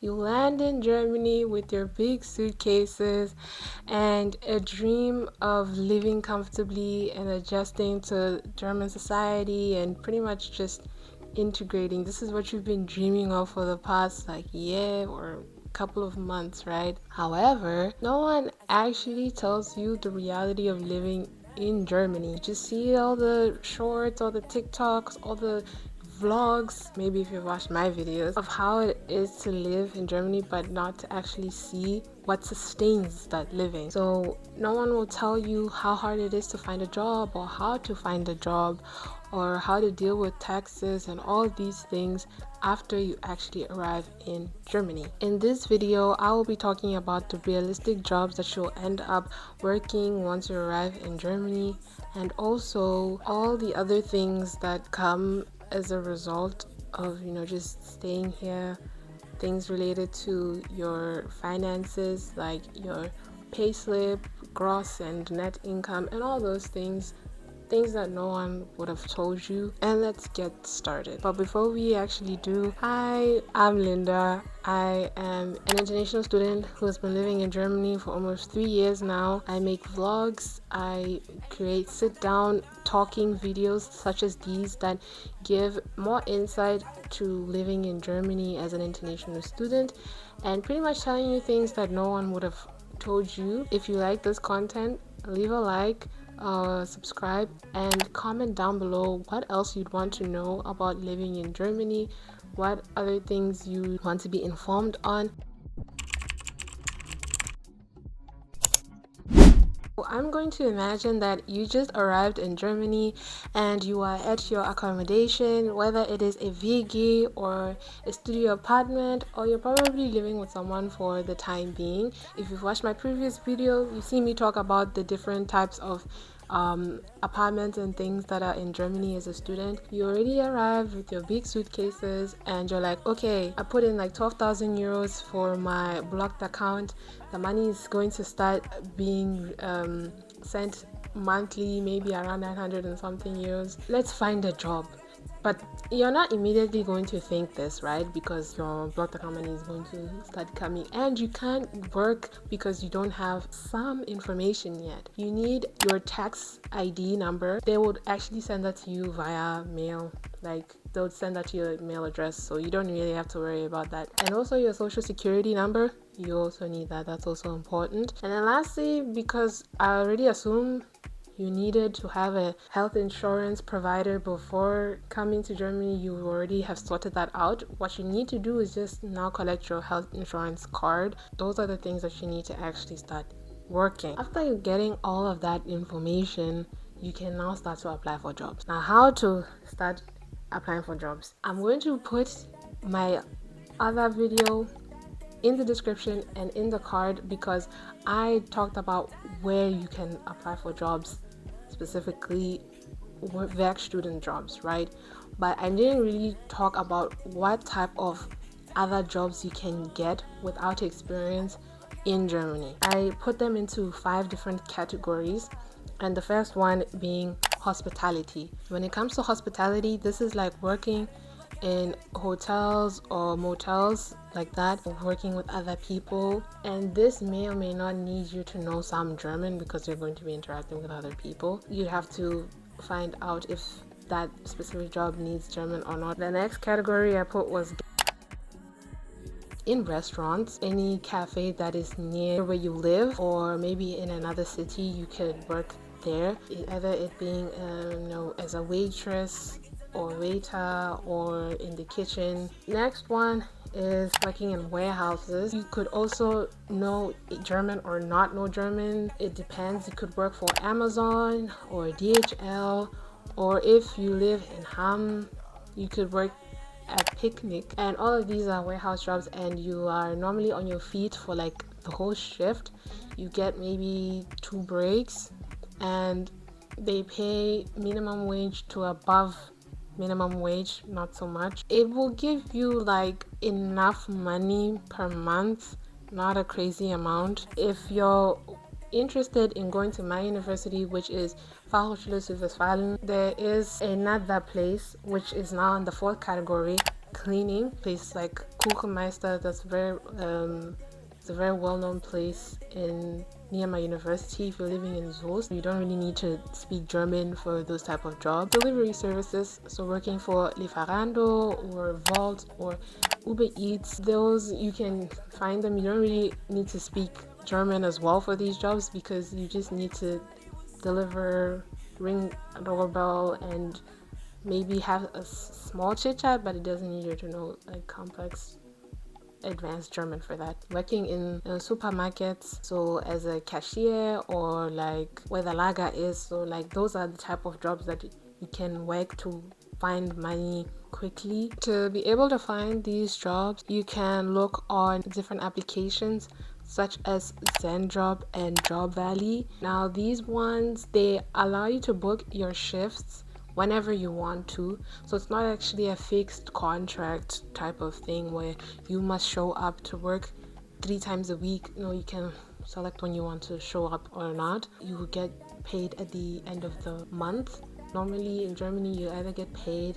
You land in Germany with your big suitcases and a dream of living comfortably and adjusting to German society and pretty much just integrating. This is what you've been dreaming of for the past year or couple of months, right? However, no one actually tells you the reality of living in Germany. You just see all the shorts, all the TikToks, all the vlogs, maybe if you've watched my videos, of how it is to live in Germany, but not to actually see what sustains that living. So no one will tell you how hard it is to find a job, or how to find a job, or how to deal with taxes and all these things after you actually arrive in Germany. In this video, I will be talking about the realistic jobs that you'll end up working once you arrive in Germany, and also all the other things that come as a result of just staying here. Things related to your finances, like your payslip, gross and net income, and all those things that no one would have told you. And let's get started. But before we actually do, hi, I'm Linda. I am an international student who has been living in Germany for almost 3 years now. I make vlogs, I create sit-down talking videos such as these that give more insight to living in Germany as an international student, and pretty much telling you things that no one would have told you. If you like this content, leave a like, subscribe, and comment down below what else you'd want to know about living in Germany, what other things you want to be informed on. I'm going to imagine that you just arrived in Germany and you are at your accommodation, whether it is a WG or a studio apartment, or you're probably living with someone for the time being. If you've watched my previous video, you see me talk about the different types of apartments and things that are in Germany as a student. You already arrived with your big suitcases and you're like, okay, I put in like 12,000 euros for my blocked account. The money is going to start being sent monthly, maybe around 900 and something euros. Let's find a job. But you're not immediately going to think this, right? Because your blocked account money is going to start coming, and you can't work because you don't have some information yet. You need your tax ID number. They would actually send that to you via mail. Like, they'll send that to your mail address, so you don't really have to worry about that. And also your social security number, you also need that. That's also important. And then lastly, because I already assume you needed to have a health insurance provider before coming to Germany, you already have sorted that out. What you need to do is just now collect your health insurance card. Those are the things that you need to actually start working. After you're getting all of that information, you can now start to apply for jobs. Now, how to start applying for jobs? I'm going to put my other video in the description and in the card, because I talked about where you can apply for jobs, specifically VEC student jobs, right? But I didn't really talk about what type of other jobs you can get without experience in Germany. I put them into 5 different categories, and the first one being hospitality. When it comes to hospitality, this is like working in hotels or motels like that, working with other people. And this may or may not need you to know some German, because you're going to be interacting with other people. You have to find out if that specific job needs German or not. The next category I put was in restaurants. Any cafe that is near where you live, or maybe in another city, you could work there, either it being as a waitress or waiter, or in the kitchen. Next one is working in warehouses. You could also know German or not know German. It depends. You could work for Amazon or DHL, or if you live in Hamm, you could work at Picnic. And all of these are warehouse jobs, and you are normally on your feet for like the whole shift. You get maybe 2 breaks, and they pay minimum wage to above minimum wage, not so much. It will give you like enough money per month, not a crazy amount. If you're interested in going to my university, which is Fachhochschule Südwestfalen, there is another place which is now in the 4th category, cleaning, places like Kuchenmeister. It's a very well-known place near my university. If you're living in Zoos, you don't really need to speak German for those type of jobs. Delivery services, so working for Lieferando or Volt or Uber Eats, those you can find them. You don't really need to speak German as well for these jobs, because you just need to deliver, ring a doorbell, and maybe have a small chit chat, but it doesn't need you to know like complex advanced German for that. Working in supermarkets, so as a cashier, or like where the lager is, so like those are the type of jobs that you can work to find money quickly. To be able to find these jobs, you can look on different applications such as ZenJob and Job Valley. Now these ones, they allow you to book your shifts whenever you want to, so it's not actually a fixed contract type of thing where you must show up to work 3 times a week. No, you can select when you want to show up or not. You will get paid at the end of the month. Normally in Germany, you either get paid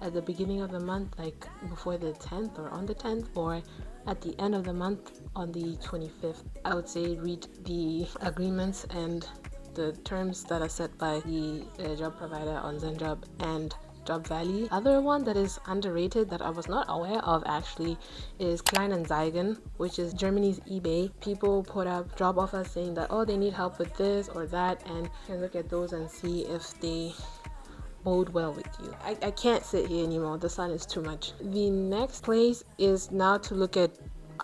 at the beginning of the month, like before the 10th or on the 10th, or at the end of the month on the 25th. I would say read the agreements and the terms that are set by the job provider on ZenJob and Job Valley. Other one that is underrated that I was not aware of actually is Kleinanzeigen, which is Germany's eBay. People put up job offers saying that, oh, they need help with this or that, and you can look at those and see if they bode well with you. I can't sit here anymore. The sun is too much. The next place is now to look at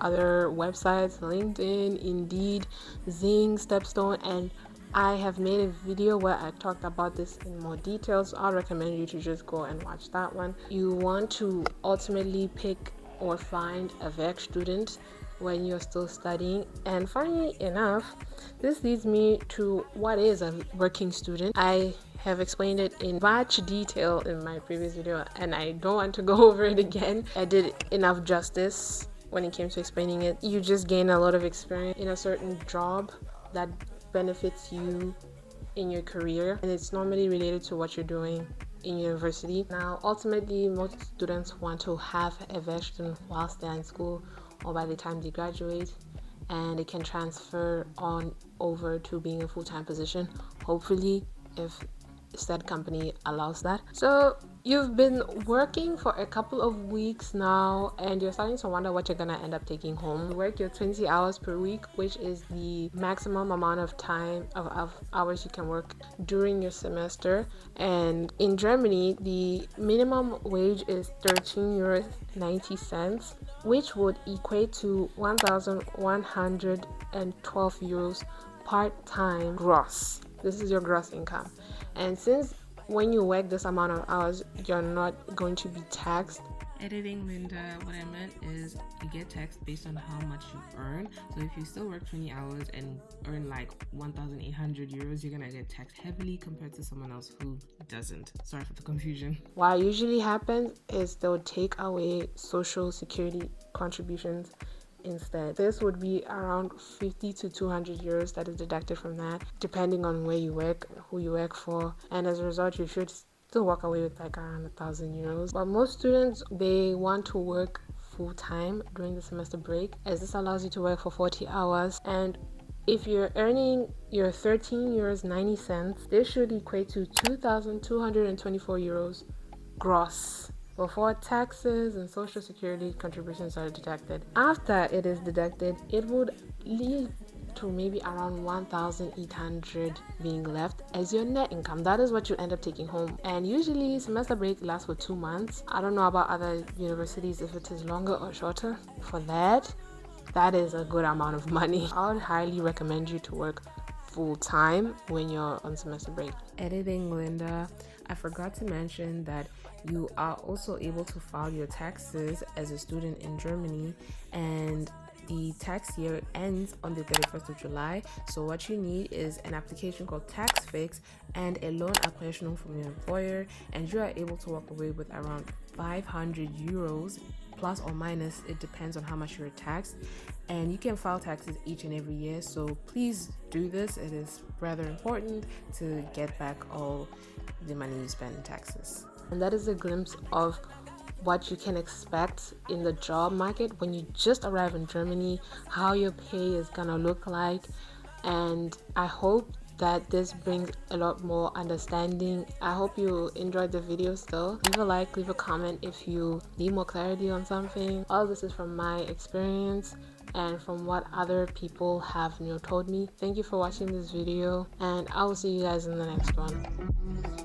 other websites, LinkedIn, Indeed, Zing, Stepstone, and I have made a video where I talked about this in more detail, so I'll recommend you to just go and watch that one. You want to ultimately pick or find a VEC student when you're still studying, and funny enough, this leads me to what is a working student. I have explained it in much detail in my previous video, and I don't want to go over it again. I did enough justice when it came to explaining it. You just gain a lot of experience in a certain job that benefits you in your career, and it's normally related to what you're doing in university. Now ultimately, most students want to have a VEC student whilst they're in school or by the time they graduate, and it can transfer on over to being a full-time position, hopefully, if said company allows that. So you've been working for a couple of weeks now, and you're starting to wonder what you're gonna end up taking home. You work your 20 hours per week, which is the maximum amount of time of hours you can work during your semester. And in Germany, the minimum wage is 13 euros 90 cents, which would equate to 1,112 euros part-time gross. This is your gross income. And since when you work this amount of hours, you're not going to be taxed. Editing, Linda, what I meant is you get taxed based on how much you earn. So if you still work 20 hours and earn like 1,800 euros, you're gonna get taxed heavily compared to someone else who doesn't. Sorry for the confusion. What usually happens is they'll take away social security contributions instead. This would be around 50 to 200 euros that is deducted from that, depending on where you work, who you work for, and as a result, you should still walk away with like around 1,000 euros. But most students, they want to work full-time during the semester break, as this allows you to work for 40 hours. And if you're earning your 13 euros 90 cents, this should equate to 2,224 euros gross before taxes and social security contributions are deducted. After it is deducted, it would lead to maybe around 1,800 being left as your net income. That is what you end up taking home. And usually semester break lasts for 2 months. I don't know about other universities if it is longer or shorter. For that is a good amount of money. I would highly recommend you to work full-time when you're on semester break. Editing, Linda. I forgot to mention that you are also able to file your taxes as a student in Germany, and the tax year ends on the 31st of July. So what you need is an application called Tax Fix and a loan application from your employer, and you are able to walk away with around 500 euros plus or minus. It depends on how much you're taxed, and you can file taxes each and every year. So please do this. It is rather important to get back all the money you spend in taxes. And that is a glimpse of what you can expect in the job market when you just arrive in Germany, how your pay is gonna look like. And I hope that this brings a lot more understanding. I hope you enjoyed the video. Still, leave a like, leave a comment if you need more clarity on something. All this is from my experience and from what other people have told me. Thank you for watching this video, and I will see you guys in the next one.